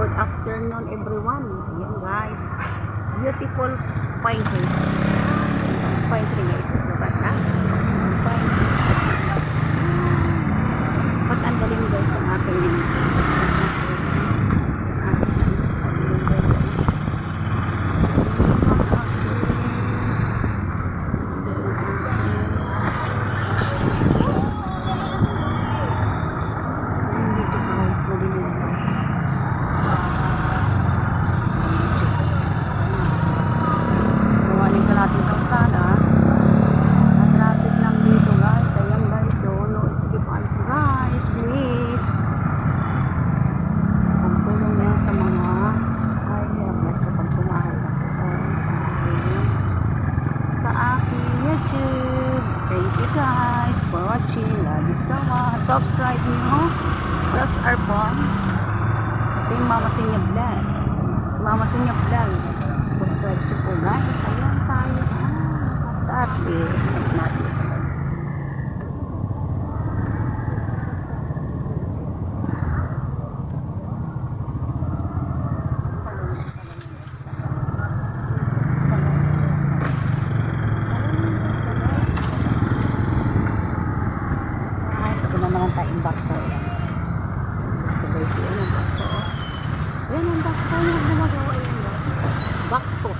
Good afternoon everyone. Ayan guys. Beautiful pine tree. Pine tree guys. Susukat na. Pine tree. Ba't ang galing guys ng ating ating kalsada. Traffic lang dito guys. Ayan guys, so no skip us guys, please. Pagtulong niya sa mga ay hirap guys kapag sumahal ako sa aking YouTube. Thank you guys for watching. Love you so much. Subscribe nyo. Press our bell. Ito yung Mama Sinya Vlog. Sa Mama Sinya Vlog. Subscribe siya po guys. Ayan tayo. Dati. Natin. Ito naman ang tayong bakto. Ito guys. Yan ang bakto. Yan ang bakto. Yan ang gumagawa yan. Bakto.